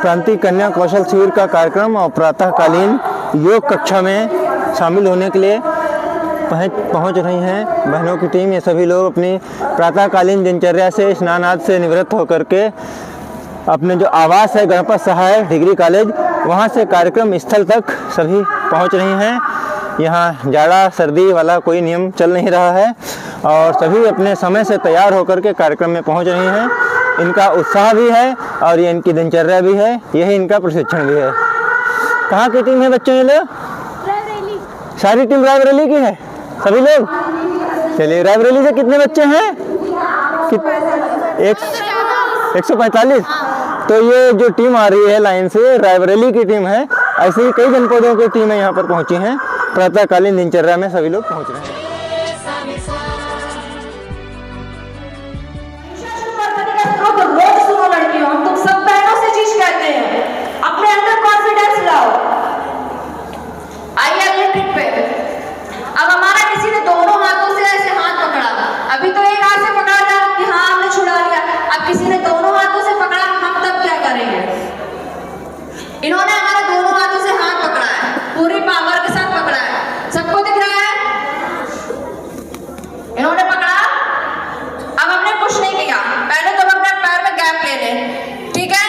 क्रांति कन्या कौशल शिविर का कार्यक्रम और प्रातःकालीन योग कक्षा में शामिल होने के लिए पहुंच रही हैं बहनों की टीम। ये सभी लोग अपनी प्रातःकालीन दिनचर्या से स्नान आदि से निवृत्त होकर के अपने जो आवास है गणपत सहाय डिग्री कॉलेज, वहां से कार्यक्रम स्थल तक सभी पहुंच रही हैं। यहाँ जाड़ा सर्दी वाला कोई नियम चल नहीं रहा है और सभी अपने समय से तैयार होकर के कार्यक्रम में पहुंच रही हैं। इनका उत्साह भी है और ये इनकी दिनचर्या भी है, यही इनका प्रशिक्षण भी है। कहाँ की टीम है बच्चों ये लोग? सारी टीम रायबरेली की है सभी लोग। चलिए, रायबरेली से कितने बच्चे हैं? 145। तो ये जो टीम आ रही है लाइन से रायबरेली की टीम है। ऐसे ही कई जनपदों की टीमें यहाँ पर पहुंची हैं। प्रातःकालीन दिनचर्या में सभी लोग पहुंच रहे हैं। रोज सुनो लड़कियों, हम तुम सब बहनों से चीज कहते हैं, अपने अंदर कॉन्फिडेंस लाओ। आइए अगले ट्रिक पे। अब हमारा किसी ने दोनों हाथों से ऐसे हाथ पकड़ा, अभी तो एक हाथ से पकड़ा था कि हाँ हमने छुड़ा लिया, अब किसी ने दोनों हाथों से पकड़ा, हम तब क्या करेंगे? इन्होंने हमारे दोनों हाथों से हाथ पकड़ा है, पूरी पावर के साथ पकड़ा है, सबको दिख रहा है? इन्होंने पकड़ा, अब हमने कुछ नहीं किया। पहले तो हम अपने पैर में गैप ले लें, ठीक है?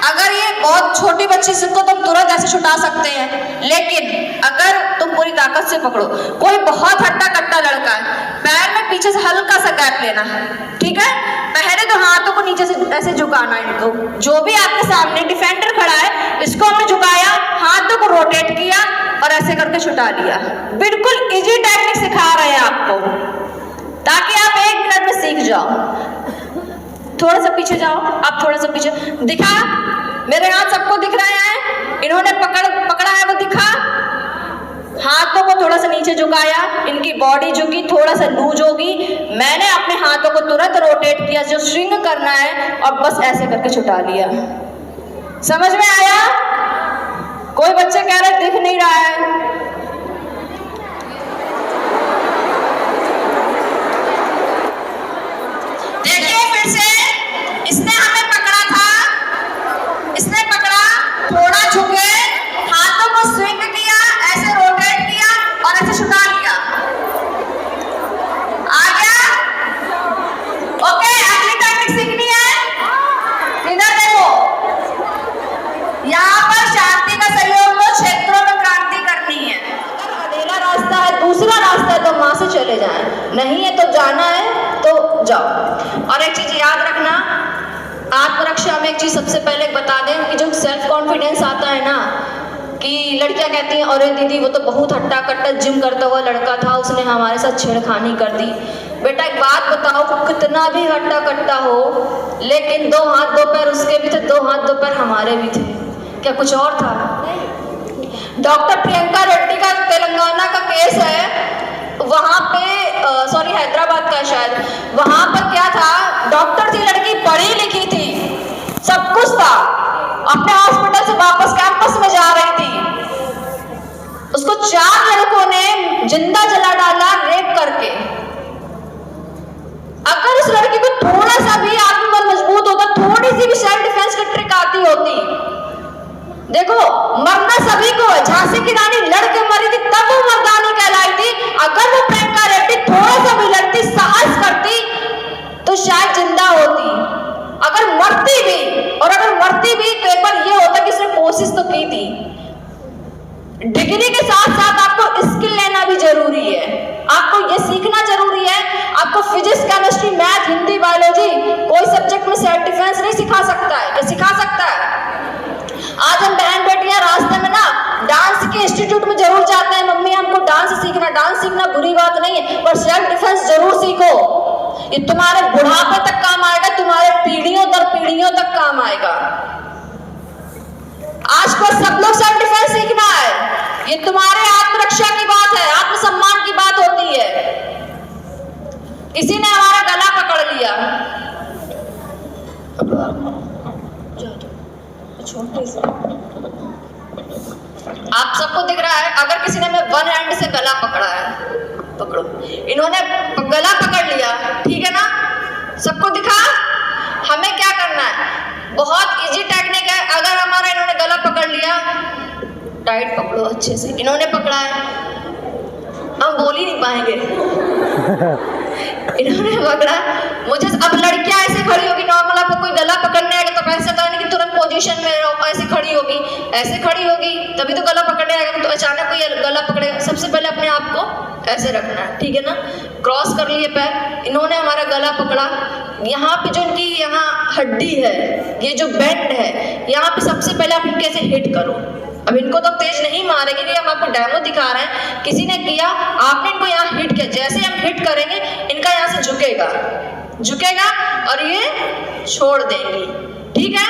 अगर ये बहुत छोटी बच्ची से तो तुम तुरंत ऐसे छुटा सकते हैं, लेकिन अगर तुम पूरी ताकत से पकड़ो, कोई बहुत हट्टा कट्टा लड़का है, पैर में पीछे से हल्का सा गैप लेना है, ठीक है? पहले तो हाथों को नीचे से ऐसे झुकाना है इनको। जो भी आपके सामने डिफेंडर खड़ा है, इसको हमने झुकाया, हाथों को रोटेट किया और ऐसे करके छुटा लिया। बिल्कुल इजी टेक्निक सिखा रहे हैं आपको, ताकि आप 1 मिनट में सीख जाओ। थोड़ा सा पीछे जाओ, आप थोड़ा सा पीछे दिखा, मेरे हाथ सबको दिख रहे हैं। इन्होंने पकड़ा है वो दिखा, हाथों को थोड़ा सा नीचे झुकाया, इनकी बॉडी झुकी, थोड़ा सा लूज होगी, मैंने अपने हाथों को तुरंत रोटेट किया जो स्विंग करना है और बस ऐसे करके छुटा लिया। समझ में आया? कोई बच्चे कह रहे दिख नहीं रहा है। देखिए फिर से, इसने हमें पकड़ा था, इसने पकड़ा, थोड़ा झुके, हाथों को स्विंग किया, ऐसे रोटेट किया और ऐसे छुटा लिया। आ गया? ओके, अगली टेक्निक सीखनी है। इधर देखो, यहाँ पर शांति का सहयोग लो, क्षेत्रों में क्रांति करनी है। अकेला रास्ता है, दूसरा रास्ता है तो वहां से चले जाएं, नहीं है तो जाना है तो जाओ। और एक चीज याद रखना, आत्मरक्षा में एक चीज सबसे पहले बता दें कि जो सेल्फ कॉन्फिडेंस आता है ना, कि लड़कियां कहती हैं अरे दीदी वो तो बहुत हट्टा कट्टा जिम करता हुआ लड़का था, उसने हमारे साथ छेड़खानी कर दी। बेटा एक बात बताओ, कितना भी हट्टा कट्टा हो, लेकिन 2 हाथ 2 पैर उसके भी थे, 2 हाथ 2 पैर हमारे भी थे। क्या कुछ और था? डॉक्टर प्रियंका रेड्डी का तेलंगाना का केस है, वहां पे सॉरी हैदराबाद का शायद, वहां पर क्या था, डॉक्टर थी लड़की, पढ़ी लिखी थी, सब कुछ था, अपने हॉस्पिटल से वापस कैंपस में जा रही थी, उसको 4 लड़कों ने जिंदा जला डाला रेप करके। अगर उस लड़की को थोड़ा सा भी आत्मबल मजबूत होता, थोड़ी सी भी सेल्फ डिफेंस की ट्रिक आती होती, देखो मरना सभी को है, झांसी की रानी लड़के मरी थी तब वो मर्दानी कहलाई थी। अगर वो प्रियंका रेड्डी थोड़ा सा भी लड़ती, साहस करती, तो शायद जिंदा होती। अगर मरती भी, और अगर मरती भी तो एक बार ये होता कि उसने कोशिश तो की थी। डिग्री के साथ साथ आपको स्किल लेना भी जरूरी है, आपको ये सीखना जरूरी है। आपको physics, chemistry, math, Hindi, biology, कोई सब्जेक्ट में सेल्फ डिफेंस नहीं सिखा सकता है, क्या सिखा सकता है? आज हम बहन बेटियां रास्ते में ना डांस के इंस्टीट्यूट में जरूर जाते हैं, मम्मी हमको डांस सीखना। डांस सीखना बुरी बात नहीं है, पर सेल्फ डिफेंस जरूर सीखो, ये तुम्हारे बुढ़ापे तक काम आएगा, तुम्हारे पीढ़ियों दर पीढ़ियों तक काम आएगा। आज को सब लोग सेल्फ डिफेंस सीखना है, ये तुम्हारे आत्मरक्षा की बात है, आत्मसम्मान की बात होती है। किसी ने हमारा गला पकड़ लिया, छोटे से, आप सबको दिख रहा है, अगर किसी ने हमें 1 हैंड से गला पकड़ा है, पकड़ो, इन्होंने गला पकड़ लिया, ठीक है ना, सबको दिखा। हमें क्या करना है, बहुत इजी टेक्निक है। अगर हमारा टाइट पकड़ो अच्छे से। इन्होंने पकड़ा है, हम बोल ही नहीं पाएंगे। इन्होंने पकड़ा मुझे। अब लड़कियां ऐसे खड़ी होगी, नॉर्मल आपको कोई गला पकड़ने आएगा तो ऐसा तो नहीं कि तुरंत पोजीशन में रहो, ऐसे खड़ी होगी, ऐसे खड़ी होगी तभी तो गला पकड़ने आएगा। तो अचानक कोई गला पकड़ेगा, सबसे पहले अपने आप को ऐसे रखना है, ठीक है ना। क्रॉस कर लिए पैर, इन्होंने हमारा गला पकड़ा। यहाँ पे जो इनकी यहाँ हड्डी है, ये जो बेंड है, यहाँ पे सबसे पहले आप इनके ऐसे हिट करो। अब इनको तो तेज नहीं मारेंगे, ये हम आपको डेमो दिखा रहे हैं। किसी ने किया, आपने इनको यहाँ हिट किया, जैसे हम हिट करेंगे इनका यहाँ से झुकेगा और ये छोड़ देंगी, ठीक है।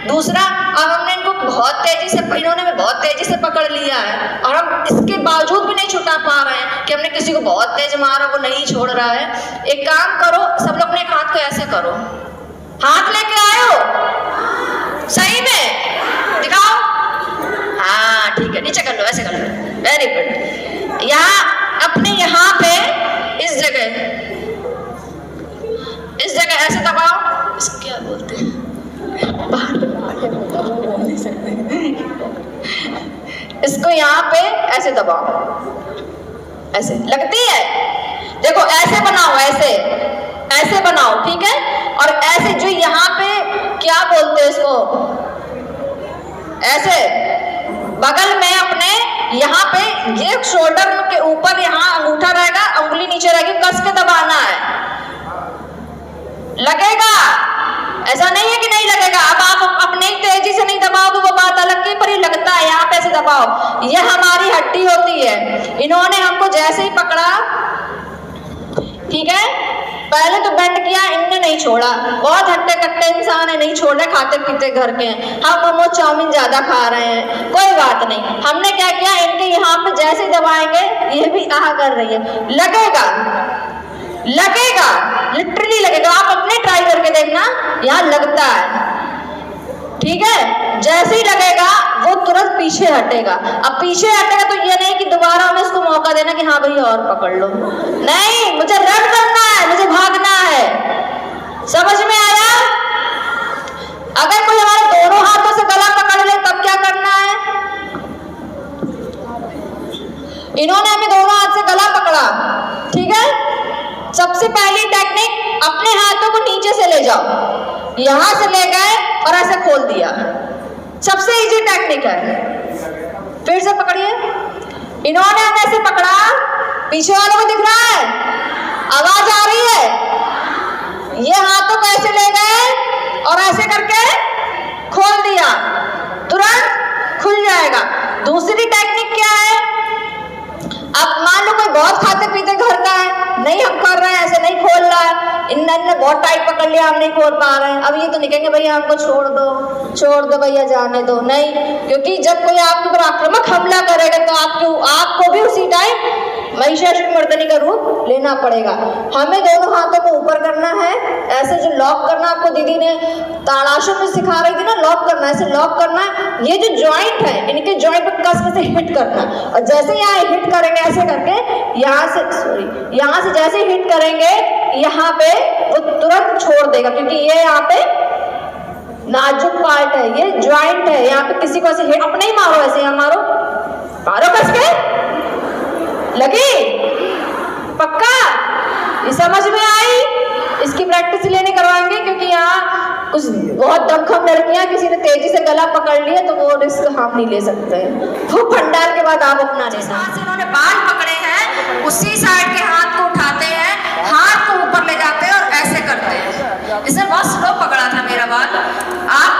दूसरा, अब हमने इनको बहुत तेजी से, इन्होंने बहुत तेजी से पकड़ लिया है और हम इसके बावजूद भी नहीं छुटा पा रहे हैं कि हमने किसी को बहुत तेज मारा, वो नहीं छोड़ रहा है। एक काम करो, सब लोग अपने हाथ को ऐसे करो, हाथ लेके आयो, सही में दिखाओ। हाँ ठीक है, नीचे कर लो, ऐसे कर लो, वेरी गुड। यहाँ अपने यहाँ पे इस जगह ऐसे दबाओ, इसको क्या बोलते हैं, इसको यहाँ पे ऐसे दबाओ, ऐसे लगती है, देखो ऐसे बनाओ, ऐसे बनाओ, ठीक है। और ऐसे जो यहाँ पे क्या बोलते हैं इसको, ऐसे बगल में अपने यहाँ पे ये शोल्डर के ऊपर यहाँ अंगूठा रहेगा, उंगली नीचे रहेगी, कस के दबाना है, लगेगा। ऐसा नहीं है कि नहीं लगेगा। अब आप अपने तेजी से नहीं दबाओगे वो बात अलग की, पर ये लगता है, यहाँ पे से दबाओ। ये हमारी हड्डी होती है। इन्होंने हमको जैसे ही पकड़ा, ठीक है, पहले तो बेंड किया, इनने नहीं छोड़ा। बहुत हट्टे कट्टे इंसान है, नहीं छोड़ रहे, खाते पीते घर के हैं। हम मोमो चाउमीन ज्यादा खा रहे हैं, कोई बात नहीं। हमने क्या किया, इनके यहाँ पे जैसे ही दबाएंगे ये भी आह कर रही है, लगेगा, लिटरली लगेगा। आप अपने ट्राई करके देखना, यहाँ लगता है, ठीक है। जैसे ही लगेगा वो तुरंत पीछे हटेगा। अब पीछे हटेगा तो ये नहीं कि दोबारा हमें इसको मौका देना कि हाँ भैया और पकड़ लो, नहीं, मुझे रन करना है, मुझे भागना है। समझ में आया? अगर कोई हमारे दोनों हाथों से गला पकड़ ले तब क्या करना है? इन्होंने हमें दोनों हाथ से गला पकड़ा, ठीक है। सबसे पहली टेक्निक, अपने हाथों को नीचे से ले जाओ, यहां से ले गए और ऐसे खोल दिया, सबसे इजी टेक्निक है। फिर से पकड़िए, इन्होंने हमें ऐसे पकड़ा, पीछे वालों को दिख रहा है, आवाज आ रही है, ये हाथों को ऐसे ले गए और ऐसे करके खोल दिया, तुरंत खुल जाएगा। दूसरी टेक्निक क्या है, अब मान लो कोई बहुत खाते पीते घर का है, नहीं हम कर रहे हैं, ऐसे नहीं खोल रहा है, इन्होंने बहुत टाइट पकड़ लिया, हम नहीं खोल पा रहे हैं। अब ये तो नहीं कहेंगे भैया हमको छोड़ दो भैया, जाने दो, नहीं, क्योंकि जब कोई आपके ऊपर आक्रामक हमला करेगा तो आपको भी उसी टाइम महिषासुरमर्दिनी का रूप लेना पड़ेगा। हमें दोनों हाथों को ऊपर करना है, ऐसे जो लॉक करना, आपको दीदी ने ताड़ासन में सिखा रही थी ना, लॉक करना, ऐसे लॉक करना है। ये जो जॉइंट है, इनके जॉइंट पे कस के हिट करना, और जैसे यहाँ हिट करेंगे ऐसे करके, यहाँ से जैसे हिट करेंगे यहाँ पे वो तुरंत छोड़ देगा, क्योंकि ये यहाँ पे नाजुक पार्ट है, ये जॉइंट है। यहाँ पे किसी को ऐसे हिट, अपने ही मारो, ऐसे यहाँ मारो कस के, लगी पक्का? ये समझ में आई? इसकी प्रैक्टिस लेने करवाएंगे, क्योंकि यहाँ कुछ बहुत दमखम लड़कियां, किसी ने तेजी से गला पकड़ लिया तो वो रिस्क हम नहीं ले सकते। वो पंडाल के बाद आप अपना जिस हाथ से इन्होंने बाल पकड़े हैं उसी साइड के हाथ को उठाते हैं, हाथ को ऊपर ले जाते हैं और ऐसे करते हैं। इसने बहुत स्लो पकड़ा था मेरा बाल, आप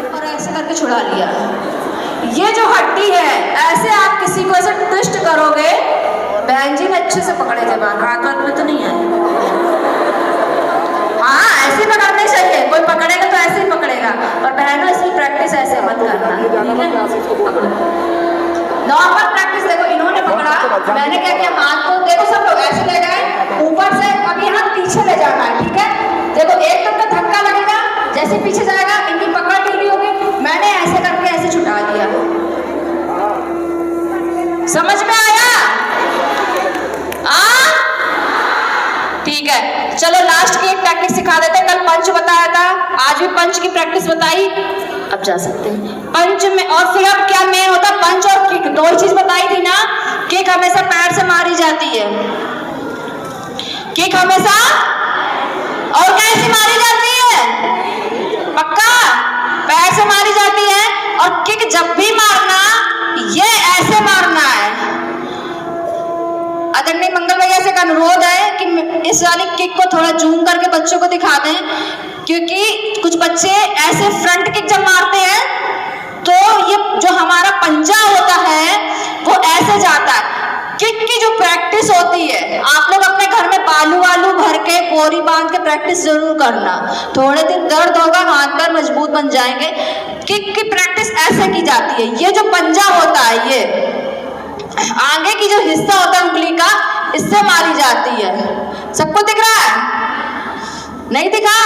और ऐसे करके छुड़ा लिया। ये जो हड्डी है, ऐसे आप किसी को ऐसे ट्विस्ट करोगे, बहन जी ने अच्छे से पकड़े थे बाल, हाथ में तो नहीं आए। हाँ, ऐसे पकड़ने चाहिए, कोई पकड़ेगा तो ऐसे ही पकड़ेगा। और बहनों इसकी प्रैक्टिस ऐसे मत करना, ठीक है। नॉर्मल प्रैक्टिस देखो, इन्होंने पकड़ा, मैंने क्या किया, हाथ को देखो, सब लोग ऐसे ले गए ऊपर से, अब ये हाथ पीछे ले जाना है, ठीक है। देखो एकदम का धक्का लगेगा, जैसे पीछे जाएगा इनकी पकड़ ढीली होगी, मैंने ऐसे करके ऐसे छुटा दिया। समझ में आया? ठीक है, चलो लास्ट की एक टेक्निक सिखा देते हैं। कल पंच बताया था, आज भी पंच की प्रैक्टिस बताई। अब जा सकते हैं। पंच में और फिर अब क्या मेन होता है, पंच और किक। दो ही चीज बताई थी ना, किक हमेशा पैर से मारी जाती है, किक हमेशा, और कैसे मारी जाती है, पक्का पैर से मारी जाती है। और किक जब भी मारना ये ऐसे मारना है। आदरणीय मंगल भैया से अनुरोध है कि इस वाली किक को थोड़ा जूम करके बच्चों को दिखा दें, क्योंकि कुछ बच्चे ऐसे फ्रंट किक जब मारते हैं तो ये जो हमारा पंजा होता है वो ऐसे जाता है। किक की जो प्रैक्टिस होती है, आप लोग अपने घर में बालू वालू भर के बोरी बांध के प्रैक्टिस जरूर करना, थोड़े दिन दर्द होगा, हाथ पैर मजबूत बन जाएंगे। किक की प्रैक्टिस ऐसे की जाती है, ये जो पंजा होता है ये आगे की जो हिस्सा होता है उंगली का, इससे मारी जाती है। सबको दिख रहा है? नहीं दिखा?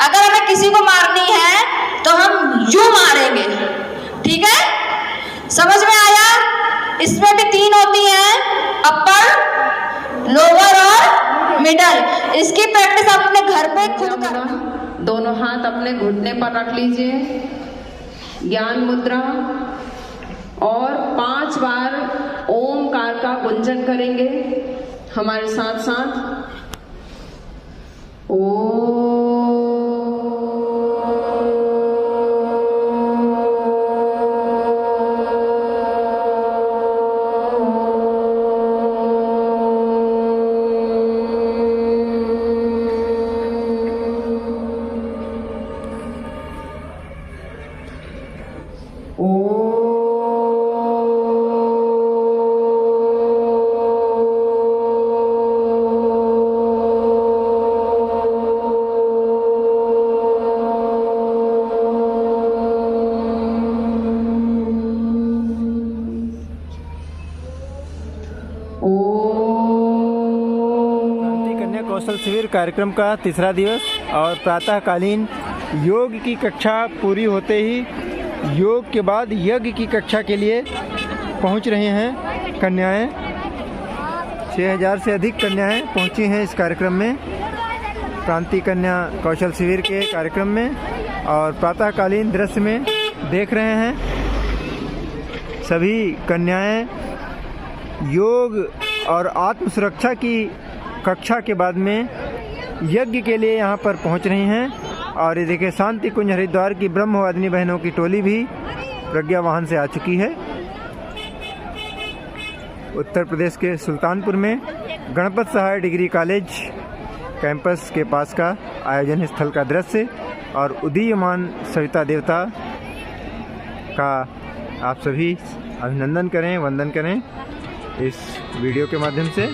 अगर हमें किसी को मारनी है तो हम यूं मारेंगे, ठीक है? समझ में आया? इसमें भी 3 होती हैं, अपर, लोअर और मिडल। इसकी प्रैक्टिस आप अपने घर पे खुद करना। दोनों हाथ अपने घुटने पर रख लीजिए, ज्ञान मुद्रा, और 5 बार ओमकार का गुंजन करेंगे हमारे साथ साथ। ओ कौशल शिविर कार्यक्रम का तीसरा दिवस और प्रातःकालीन योग की कक्षा पूरी होते ही योग के बाद यज्ञ की कक्षा के लिए पहुंच रही हैं कन्याएं। 6000 से अधिक कन्याएं पहुंची हैं इस कार्यक्रम में, क्रांति कन्या कौशल शिविर के कार्यक्रम में। और प्रातःकालीन दृश्य में देख रहे हैं सभी कन्याएं योग और आत्म सुरक्षा की कक्षा के बाद में यज्ञ के लिए यहाँ पर पहुँच रही हैं। और ये देखिए शांति कुंज हरिद्वार की ब्रह्मवादिनी बहनों की टोली भी प्रज्ञा वाहन से आ चुकी है। उत्तर प्रदेश के सुल्तानपुर में गणपत सहाय डिग्री कॉलेज कैंपस के पास का आयोजन स्थल का दृश्य और उदीयमान सविता देवता का आप सभी अभिनंदन करें, वंदन करें इस वीडियो के माध्यम से।